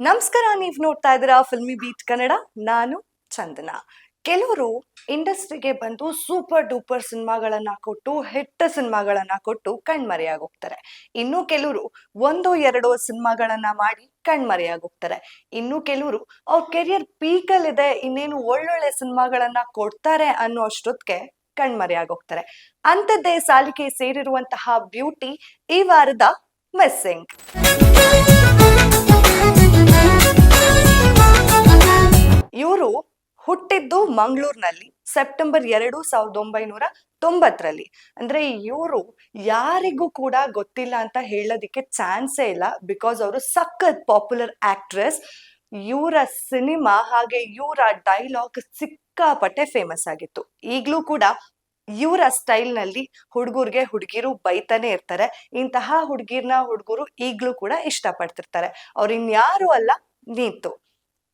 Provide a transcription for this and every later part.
ನಮಸ್ಕಾರ, ನೀವು ನೋಡ್ತಾ ಇದ್ದೀರಾ ಫಿಲ್ಮಿ ಬೀಟ್ ಕನ್ನಡ. ನಾನು ಚಂದನಾ. ಕೆಲವರು ಇಂಡಸ್ಟ್ರಿಗೆ ಬಂದು ಸೂಪರ್ ಡೂಪರ್ ಸಿನಿಮಾಗಳನ್ನ ಕೊಟ್ಟು ಹಿಟ್ ಸಿನಿಮಾಗಳನ್ನ ಕೊಟ್ಟು ಕಣ್ಮರೆಯಾಗೋಗ್ತಾರೆ. ಇನ್ನು ಕೆಲವರು ಒಂದೋ ಎರಡೋ ಸಿನಿಮಾಗಳನ್ನ ಮಾಡಿ ಕಣ್ಮರೆಯಾಗೋಗ್ತಾರೆ. ಇನ್ನು ಕೆಲವರು ಅವ್ರ ಕೆರಿಯರ್ ಪೀಕಲ್ಲಿದೆ, ಇನ್ನೇನು ಒಳ್ಳೊಳ್ಳೆ ಸಿನಿಮಾಗಳನ್ನ ಕೊಡ್ತಾರೆ ಅನ್ನೋ ಅಷ್ಟೊತ್ತಿಗೆ ಕಣ್ಮರೆಯಾಗೋಗ್ತಾರೆ. ಅಂಥದ್ದೇ ಸಾಲಿಗೆ ಸೇರಿರುವಂತಹ ಬ್ಯೂಟಿ ಈ ವಾರದ ಮಿಸ್ಸಿಂಗ್. ಇವರು ಹುಟ್ಟಿದ್ದು ಮಂಗಳೂರಿನಲ್ಲಿ ಸೆಪ್ಟೆಂಬರ್ 2, 1990ರಲ್ಲಿ. ಅಂದ್ರೆ ಇವರು ಯಾರಿಗೂ ಕೂಡ ಗೊತ್ತಿಲ್ಲ ಅಂತ ಹೇಳೋದಿಕ್ಕೆ ಚಾನ್ಸೇ ಇಲ್ಲ, ಬಿಕಾಸ್ ಅವರು ಸಖತ್ ಪಾಪ್ಯುಲರ್ ಆಕ್ಟ್ರೆಸ್. ಇವರ ಸಿನಿಮಾ ಹಾಗೆ ಇವರ ಡೈಲಾಗ್ ಸಿಕ್ಕಾಪಟ್ಟೆ ಫೇಮಸ್ ಆಗಿತ್ತು. ಈಗಲೂ ಕೂಡ ಇವರ ಸ್ಟೈಲ್ ನಲ್ಲಿ ಹುಡುಗರಿಗೆ ಹುಡುಗಿರು ಬೈತಾನೆ ಇರ್ತಾರೆ. ಇಂತಹ ಹುಡುಗರು ಈಗ್ಲೂ ಕೂಡ ಇಷ್ಟಪಡ್ತಿರ್ತಾರೆ. ಅವ್ರು ಇನ್ಯಾರು ಅಲ್ಲ,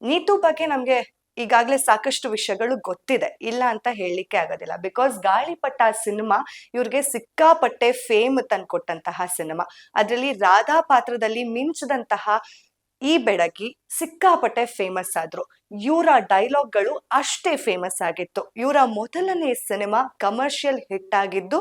ನೀತು ಬಗ್ಗೆ ನಮ್ಗೆ ಈಗಾಗಲೇ ಸಾಕಷ್ಟು ವಿಷಯಗಳು ಗೊತ್ತಿದೆ, ಇಲ್ಲ ಅಂತ ಹೇಳಲಿಕ್ಕೆ ಆಗೋದಿಲ್ಲ. ಬಿಕಾಸ್ ಗಾಳಿಪಟ ಸಿನಿಮಾ ಇವ್ರಿಗೆ ಸಿಕ್ಕಾಪಟ್ಟೆ ಫೇಮ್ ತಂದ್ಕೊಟ್ಟಂತಹ ಸಿನಿಮಾ. ಅದರಲ್ಲಿ ರಾಧಾ ಪಾತ್ರದಲ್ಲಿ ಮಿಂಚಿದಂತಹ ಈ ಬೆಡಗಿ ಸಿಕ್ಕಾಪಟ್ಟೆ ಫೇಮಸ್ ಆದ್ರು. ಇವರ ಡೈಲಾಗ್ಗಳು ಅಷ್ಟೇ ಫೇಮಸ್ ಆಗಿತ್ತು. ಇವರ ಮೊದಲನೇ ಸಿನಿಮಾ ಕಮರ್ಷಿಯಲ್ ಹಿಟ್ ಆಗಿದ್ದು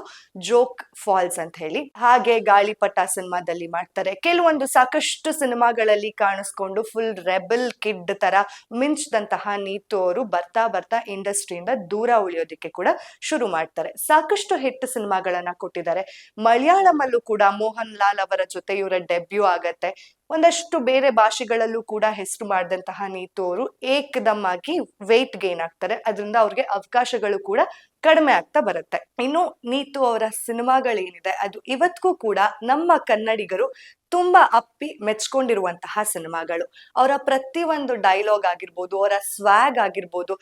ಜೋಕ್ ಫಾಲ್ಸ್ ಅಂತ ಹೇಳಿ. ಹಾಗೆ ಗಾಳಿಪಟ ಸಿನಿಮಾದಲ್ಲಿ ಮಾಡ್ತಾರೆ. ಕೆಲವೊಂದು ಸಾಕಷ್ಟು ಸಿನಿಮಾಗಳಲ್ಲಿ ಕಾಣಿಸ್ಕೊಂಡು ಫುಲ್ ರೆಬಲ್ ಕಿಡ್ ತರ ಮಿಂಚಿದಂತಹ ನೀತು ಅವರು ಬರ್ತಾ ಬರ್ತಾ ಇಂಡಸ್ಟ್ರಿಯಿಂದ ದೂರ ಉಳಿಯೋದಿಕ್ಕೆ ಕೂಡ ಶುರು ಮಾಡ್ತಾರೆ. ಸಾಕಷ್ಟು ಹಿಟ್ ಸಿನಿಮಾಗಳನ್ನ ಕೊಟ್ಟಿದ್ದಾರೆ. ಮಲಯಾಳಮಲ್ಲೂ ಕೂಡ ಮೋಹನ್ ಲಾಲ್ ಅವರ ಜೊತೆ ಇವರ ಡೆಬ್ಯೂ ಆಗತ್ತೆ. ಒಂದಷ್ಟು ಬೇರೆ ಭಾಷೆಗಳಲ್ಲೂ ಕೂಡ ಹೆಸರು ಮಾಡಿದಂತಹ ನೀತು ಅವರು ಏಕದಮ್ ಆಗಿ ವೆಯ್ಟ್ ಗೇನ್ ಆಗ್ತಾರೆ. ಅದರಿಂದ ಅವ್ರಿಗೆ ಅವಕಾಶಗಳು ಕೂಡ ಕಡಿಮೆ ಆಗ್ತಾ ಬರುತ್ತೆ. ಇನ್ನು ನೀತು ಅವರ ಸಿನಿಮಾಗಳೇನಿದೆ ಅದು ಇವತ್ತಿಗೂ ಕೂಡ ನಮ್ಮ ಕನ್ನಡಿಗರು ತುಂಬಾ ಅಪ್ಪಿ ಮೆಚ್ಕೊಂಡಿರುವಂತಹ ಸಿನಿಮಾಗಳು. ಅವರ ಪ್ರತಿಯೊಂದು ಡೈಲಾಗ್ ಆಗಿರ್ಬೋದು, ಅವರ ಸ್ವ್ಯಾಗ್ ಆಗಿರ್ಬೋದು,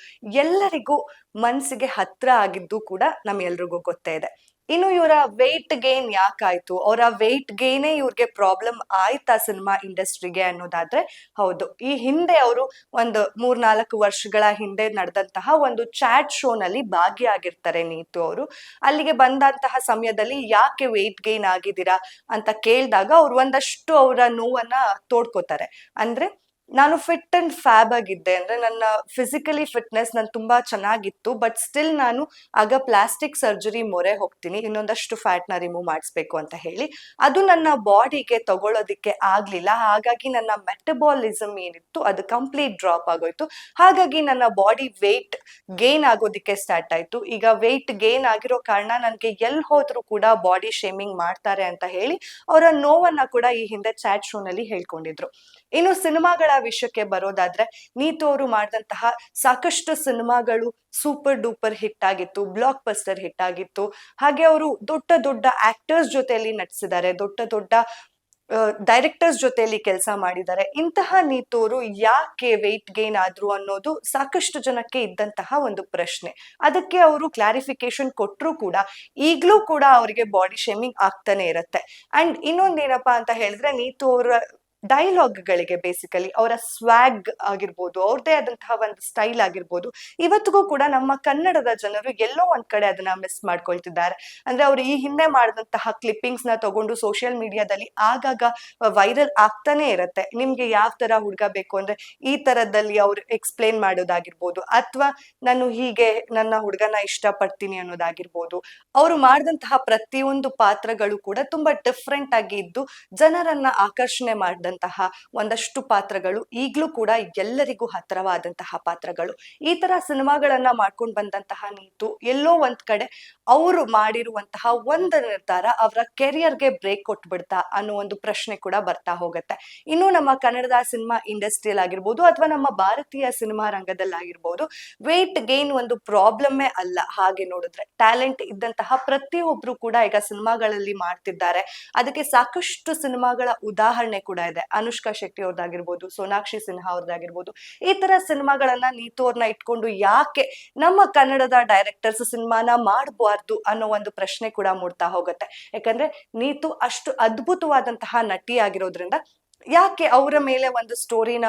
ಎಲ್ಲರಿಗೂ ಮನ್ಸಿಗೆ ಹತ್ರ ಆಗಿದ್ದು ಕೂಡ ನಮ್ಗೆಲ್ರಿಗೂ ಗೊತ್ತೇ ಇದೆ. ಇನ್ನು ಇವರ ವೆಯ್ಟ್ ಗೇನ್ ಯಾಕಾಯ್ತು, ಅವರ ವೆಯ್ಟ್ ಗೇನೇ ಇವ್ರಿಗೆ ಪ್ರಾಬ್ಲಮ್ ಆಯ್ತಾ ಸಿನಿಮಾ ಇಂಡಸ್ಟ್ರಿಗೆ ಅನ್ನೋದಾದ್ರೆ, ಹೌದು. ಈ ಹಿಂದೆ ಅವರು ಒಂದು 3-4 ವರ್ಷಗಳ ಹಿಂದೆ ನಡೆದಂತಹ ಒಂದು ಚಾಟ್ ಶೋ ನಲ್ಲಿ ಭಾಗಿಯಾಗಿರ್ತಾರೆ ನೀತು ಅವರು. ಅಲ್ಲಿಗೆ ಬಂದಂತಹ ಸಮಯದಲ್ಲಿ ಯಾಕೆ ವೆಯ್ಟ್ ಗೇನ್ ಆಗಿದ್ದೀರಾ ಅಂತ ಕೇಳಿದಾಗ ಅವ್ರು ಒಂದಷ್ಟು ಅವರ ನೋವನ್ನ ತೋಡ್ಕೋತಾರೆ. ಅಂದ್ರೆ ನಾನು ಫಿಟ್ ಅಂಡ್ ಫ್ಯಾಬ್ ಆಗಿದ್ದೆ, ಅಂದ್ರೆ ನನ್ನ ಫಿಸಿಕಲಿ ಫಿಟ್ನೆಸ್ ನಾನು ತುಂಬಾ ಚೆನ್ನಾಗಿತ್ತು. ಬಟ್ ಸ್ಟಿಲ್ ನಾನು ಆಗ ಪ್ಲಾಸ್ಟಿಕ್ ಸರ್ಜರಿ ಮೊರೆ ಹೋಗ್ತೀನಿ, ಇನ್ನೊಂದಷ್ಟು ಫ್ಯಾಟ್ ನ ರಿಮೂವ್ ಮಾಡಿಸ್ಬೇಕು ಅಂತ ಹೇಳಿ. ಅದು ನನ್ನ ಬಾಡಿಗೆ ತಗೊಳ್ಳೋದಿಕ್ಕೆ ಆಗ್ಲಿಲ್ಲ. ಹಾಗಾಗಿ ನನ್ನ ಮೆಟಬಾಲಿಸಮ್ ಏನಿತ್ತು ಅದು ಕಂಪ್ಲೀಟ್ ಡ್ರಾಪ್ ಆಗೋಯ್ತು. ಹಾಗಾಗಿ ನನ್ನ ಬಾಡಿ ವೆಯ್ಟ್ ಗೇನ್ ಆಗೋದಿಕ್ಕೆ ಸ್ಟಾರ್ಟ್ ಆಯ್ತು. ಈಗ ವೆಯ್ಟ್ ಗೇನ್ ಆಗಿರೋ ಕಾರಣ ನನಗೆ ಎಲ್ಲಿ ಹೋದ್ರೂ ಕೂಡ ಬಾಡಿ ಶೇಮಿಂಗ್ ಮಾಡ್ತಾರೆ ಅಂತ ಹೇಳಿ ಅವರ ನೋವನ್ನ ಕೂಡ ಈ ಹಿಂದೆ ಚಾಟ್ ಶೋ ನಲ್ಲಿ ಹೇಳ್ಕೊಂಡಿದ್ರು. ಇನ್ನು ಸಿನಿಮಾಗಳ ವಿಷಯಕ್ಕೆ ಬರೋದಾದ್ರೆ, ನೀತು ಅವರು ಮಾಡಿದಂತಹ ಸಾಕಷ್ಟು ಸಿನಿಮಾಗಳು ಸೂಪರ್ ಡೂಪರ್ ಹಿಟ್ ಆಗಿತ್ತು, ಬ್ಲಾಕ್ ಬಸ್ಟರ್ ಹಿಟ್ ಆಗಿತ್ತು. ಹಾಗೆ ಅವರು ದೊಡ್ಡ ದೊಡ್ಡ ಆಕ್ಟರ್ಸ್ ಜೊತೆಯಲ್ಲಿ ನಟಿಸಿದ್ದಾರೆ, ದೊಡ್ಡ ದೊಡ್ಡ ಡೈರೆಕ್ಟರ್ಸ್ ಜೊತೆಯಲ್ಲಿ ಕೆಲಸ ಮಾಡಿದ್ದಾರೆ. ಇಂತಹ ನೀತು ಅವರು ಯಾಕೆ ವೆಯ್ಟ್ ಗೇನ್ ಆದ್ರು ಅನ್ನೋದು ಸಾಕಷ್ಟು ಜನಕ್ಕೆ ಇದ್ದಂತಹ ಒಂದು ಪ್ರಶ್ನೆ. ಅದಕ್ಕೆ ಅವರು ಕ್ಲಾರಿಫಿಕೇಶನ್ ಕೊಟ್ಟರು ಕೂಡ ಈಗಲೂ ಕೂಡ ಅವರಿಗೆ ಬಾಡಿ ಶೇಮಿಂಗ್ ಆಗ್ತಾನೆ ಇರುತ್ತೆ. ಅಂಡ್ ಇನ್ನೊಂದೇನಪ್ಪಾ ಅಂತ ಹೇಳಿದ್ರೆ, ನೀತು ಅವರ ಡೈಲಾಗ್ಗಳಿಗೆ ಬೇಸಿಕಲಿ ಅವರ ಸ್ವ್ಯಾಗ್ ಆಗಿರ್ಬೋದು, ಅವ್ರದೇ ಆದಂತಹ ಒಂದು ಸ್ಟೈಲ್ ಆಗಿರ್ಬೋದು, ಇವತ್ತಿಗೂ ಕೂಡ ನಮ್ಮ ಕನ್ನಡದ ಜನರು ಎಲ್ಲೋ ಒಂದ್ ಕಡೆ ಅದನ್ನ ಮಿಸ್ ಮಾಡ್ಕೊಳ್ತಿದ್ದಾರೆ. ಅಂದ್ರೆ ಅವ್ರು ಈ ಹಿಂದೆ ಮಾಡಿದಂತಹ ಕ್ಲಿಪ್ಪಿಂಗ್ಸ್ ನ ತಗೊಂಡು ಸೋಷಿಯಲ್ ಮೀಡಿಯಾದಲ್ಲಿ ಆಗಾಗ ವೈರಲ್ ಆಗ್ತಾನೆ ಇರತ್ತೆ. ನಿಮ್ಗೆ ಯಾವ ತರ ಹುಡುಗ ಬೇಕು ಅಂದ್ರೆ ಈ ತರದಲ್ಲಿ ಅವ್ರು ಎಕ್ಸ್ಪ್ಲೇನ್ ಮಾಡೋದಾಗಿರ್ಬೋದು, ಅಥವಾ ನಾನು ಹೀಗೆ ನನ್ನ ಹುಡುಗನ ಇಷ್ಟ ಪಡ್ತೀನಿ ಅನ್ನೋದಾಗಿರ್ಬೋದು. ಅವರು ಮಾಡಿದಂತಹ ಪ್ರತಿಯೊಂದು ಪಾತ್ರಗಳು ಕೂಡ ತುಂಬಾ ಡಿಫ್ರೆಂಟ್ ಆಗಿ ಇದ್ದು ಜನರನ್ನ ಆಕರ್ಷಣೆ ಮಾಡಿದಂತಹ ಒಂದಷ್ಟು ಪಾತ್ರಗಳು ಈಗ್ಲೂ ಕೂಡ ಎಲ್ಲರಿಗೂ ಹತ್ತಿರವಾದಂತಹ ಪಾತ್ರಗಳು. ಈ ತರ ಸಿನಿಮಾಗಳನ್ನ ಮಾಡ್ಕೊಂಡು ಬಂದಂತಹ ನೀತು ಎಲ್ಲೋ ಒಂದ್ ಕಡೆ ಅವರು ಮಾಡಿರುವಂತಹ ಒಂದು ನಿರ್ಧಾರ ಅವರ ಕೆರಿಯರ್ಗೆ ಬ್ರೇಕ್ ಕೊಟ್ಬಿಡ್ತಾ ಅನ್ನೋ ಒಂದು ಪ್ರಶ್ನೆ ಕೂಡ ಬರ್ತಾ ಹೋಗುತ್ತೆ. ಇನ್ನು ನಮ್ಮ ಕನ್ನಡದ ಸಿನಿಮಾ ಇಂಡಸ್ಟ್ರಿಯಲ್ ಆಗಿರ್ಬೋದು ಅಥವಾ ನಮ್ಮ ಭಾರತೀಯ ಸಿನಿಮಾ ರಂಗದಲ್ಲಾಗಿರ್ಬೋದು, ವೇಟ್ ಗೇನ್ ಒಂದು ಪ್ರಾಬ್ಲಮ್ಮೇ ಅಲ್ಲ. ಹಾಗೆ ನೋಡಿದ್ರೆ ಟ್ಯಾಲೆಂಟ್ ಇದ್ದಂತಹ ಪ್ರತಿಯೊಬ್ರು ಕೂಡ ಈಗ ಸಿನಿಮಾಗಳಲ್ಲಿ ಮಾಡ್ತಿದ್ದಾರೆ. ಅದಕ್ಕೆ ಸಾಕಷ್ಟು ಸಿನಿಮಾಗಳ ಉದಾಹರಣೆ ಕೂಡ ಇದೆ. ಅನುಷ್ಕಾ ಶೆಟ್ಟಿ ಅವ್ರದ್ದಾಗಿರ್ಬೋದು, ಸೋನಾಕ್ಷಿ ಸಿನ್ಹಾ ಅವ್ರದ್ದಾಗಿರ್ಬೋದು. ಈ ತರ ಸಿನಿಮಾಗಳನ್ನ ನೀತು ಅವ್ರನ್ನ ಇಟ್ಕೊಂಡು ಯಾಕೆ ನಮ್ಮ ಕನ್ನಡದ ಡೈರೆಕ್ಟರ್ಸ್ ಸಿನಿಮಾನ ಮಾಡಬಾರ್ದು ಅನ್ನೋ ಒಂದು ಪ್ರಶ್ನೆ ಕೂಡ ಮೂಡ್ತಾ ಹೋಗುತ್ತೆ. ಯಾಕಂದ್ರೆ ನೀತು ಅಷ್ಟು ಅದ್ಭುತವಾದಂತಹ ನಟಿ ಆಗಿರೋದ್ರಿಂದ ಯಾಕೆ ಅವರ ಮೇಲೆ ಒಂದು ಸ್ಟೋರಿನ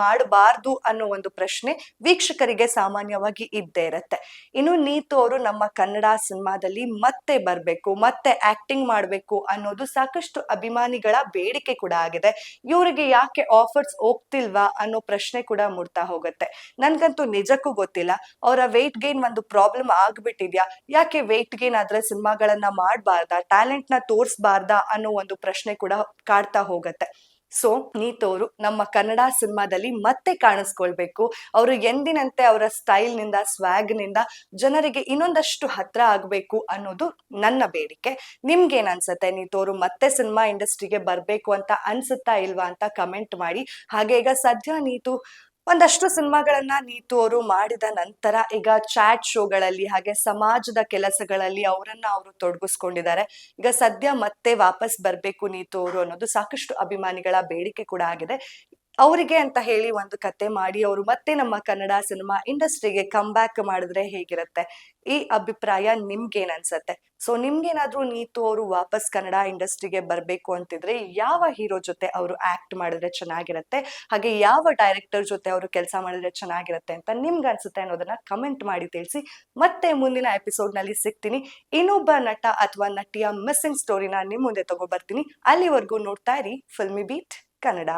ಮಾಡಬಾರ್ದು ಅನ್ನೋ ಒಂದು ಪ್ರಶ್ನೆ ವೀಕ್ಷಕರಿಗೆ ಸಾಮಾನ್ಯವಾಗಿ ಇದ್ದೇ ಇರತ್ತೆ. ಇನ್ನು ನೀತು ಅವರು ನಮ್ಮ ಕನ್ನಡ ಸಿನಿಮಾದಲ್ಲಿ ಮತ್ತೆ ಬರ್ಬೇಕು, ಮತ್ತೆ ಆಕ್ಟಿಂಗ್ ಮಾಡ್ಬೇಕು ಅನ್ನೋದು ಸಾಕಷ್ಟು ಅಭಿಮಾನಿಗಳ ಬೇಡಿಕೆ ಕೂಡ ಆಗಿದೆ. ಇವರಿಗೆ ಯಾಕೆ ಆಫರ್ಸ್ ಹೋಗ್ತಿಲ್ವಾ ಅನ್ನೋ ಪ್ರಶ್ನೆ ಕೂಡ ಮೂಡ್ತಾ ಹೋಗುತ್ತೆ. ನನ್ಗಂತೂ ನಿಜಕ್ಕೂ ಗೊತ್ತಿಲ್ಲ, ಅವರ ವೆಯ್ಟ್ ಗೇನ್ ಒಂದು ಪ್ರಾಬ್ಲಮ್ ಆಗ್ಬಿಟ್ಟಿದ್ಯಾ, ಯಾಕೆ ವೆಯ್ಟ್ ಗೇನ್ ಆದ್ರೆ ಸಿನಿಮಾಗಳನ್ನ ಮಾಡಬಾರ್ದಾ, ಟ್ಯಾಲೆಂಟ್ ನ ತೋರಿಸಬಾರ್ದಾ ಅನ್ನೋ ಒಂದು ಪ್ರಶ್ನೆ ಕೂಡ ಕಾಡ್ತಾ ಹೋಗತ್ತೆ. ಸೊ ನೀತ್ ಅವರು ನಮ್ಮ ಕನ್ನಡ ಸಿನಿಮಾದಲ್ಲಿ ಮತ್ತೆ ಕಾಣಿಸ್ಕೊಳ್ಬೇಕು. ಅವರು ಎಂದಿನಂತೆ ಅವರ ಸ್ಟೈಲ್ ನಿಂದ, ಸ್ವ್ಯಾಗ್ ನಿಂದ ಜನರಿಗೆ ಇನ್ನೊಂದಷ್ಟು ಹತ್ರ ಆಗ್ಬೇಕು ಅನ್ನೋದು ನನ್ನ ಬೇಡಿಕೆ. ನಿಮ್ಗೇನ್ ಅನ್ಸುತ್ತೆ? ನೀತ್ ಅವರು ಮತ್ತೆ ಸಿನಿಮಾ ಇಂಡಸ್ಟ್ರಿಗೆ ಬರ್ಬೇಕು ಅಂತ ಅನ್ಸುತ್ತಾ ಇಲ್ವಾ ಅಂತ ಕಮೆಂಟ್ ಮಾಡಿ. ಹಾಗೆ ಈಗ ಸದ್ಯ ಒಂದಷ್ಟು ಸಿನಿಮಾಗಳನ್ನ ನೀತು ಅವರು ಮಾಡಿದ ನಂತರ ಈಗ ಚಾಟ್ ಶೋಗಳಲ್ಲಿ ಹಾಗೆ ಸಮಾಜದ ಕೆಲಸಗಳಲ್ಲಿ ಅವರನ್ನ ಅವರು ತೊಡಗಿಸ್ಕೊಂಡಿದ್ದಾರೆ. ಈಗ ಸದ್ಯ ಮತ್ತೆ ವಾಪಸ್ ಬರ್ಬೇಕು ನೀತು ಅವರು ಅನ್ನೋದು ಸಾಕಷ್ಟು ಅಭಿಮಾನಿಗಳ ಬೇಡಿಕೆ ಕೂಡ ಆಗಿದೆ. ಅವರಿಗೆ ಅಂತ ಹೇಳಿ ಒಂದು ಕತೆ ಮಾಡಿ ಅವರು ಮತ್ತೆ ನಮ್ಮ ಕನ್ನಡ ಸಿನಿಮಾ ಇಂಡಸ್ಟ್ರಿಗೆ ಕಮ್ ಬ್ಯಾಕ್ ಮಾಡಿದ್ರೆ ಹೇಗಿರುತ್ತೆ? ಈ ಅಭಿಪ್ರಾಯ ನಿಮ್ಗೇನ್ ಅನ್ಸತ್ತೆ? ಸೊ ನಿಮ್ಗೇನಾದ್ರೂ ನೀತು ಅವರು ವಾಪಸ್ ಕನ್ನಡ ಇಂಡಸ್ಟ್ರಿಗೆ ಬರ್ಬೇಕು ಅಂತಿದ್ರೆ ಯಾವ ಹೀರೋ ಜೊತೆ ಅವರು ಆಕ್ಟ್ ಮಾಡಿದ್ರೆ ಚೆನ್ನಾಗಿರತ್ತೆ, ಹಾಗೆ ಯಾವ ಡೈರೆಕ್ಟರ್ ಜೊತೆ ಅವರು ಕೆಲಸ ಮಾಡಿದ್ರೆ ಚೆನ್ನಾಗಿರತ್ತೆ ಅಂತ ನಿಮ್ಗೆ ಅನ್ಸುತ್ತೆ ಅನ್ನೋದನ್ನ ಕಮೆಂಟ್ ಮಾಡಿ ತಿಳಿಸಿ. ಮತ್ತೆ ಮುಂದಿನ ಎಪಿಸೋಡ್ ನಲ್ಲಿ ಸಿಗ್ತೀನಿ. ಇನ್ನೊಬ್ಬ ನಟ ಅಥವಾ ನಟಿಯ ಮಿಸ್ಸಿಂಗ್ ಸ್ಟೋರಿನ ನಿಮ್ ಮುಂದೆ ತಗೋ ಬರ್ತೀನಿ. ಅಲ್ಲಿವರೆಗೂ ನೋಡ್ತಾ ಇರಿ ಫಿಲ್ಮಿ ಬೀಟ್ ಕನ್ನಡ.